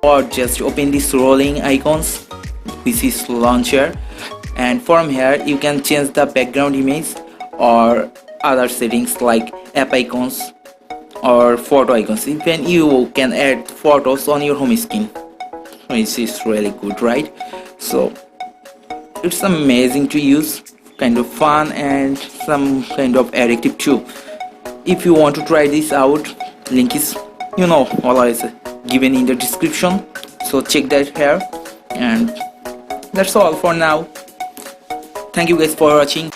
or just open this rolling icons, which is launcher, and from here you can change the background image or other settings like app icons or photo icons. Even you can add photos on your home screen, which is really good, right? So it's amazing to use, kind of fun and some kind of addictive too. If you want to try this out, link is always given in the description, so check that here. And that's all for now. Thank you guys for watching.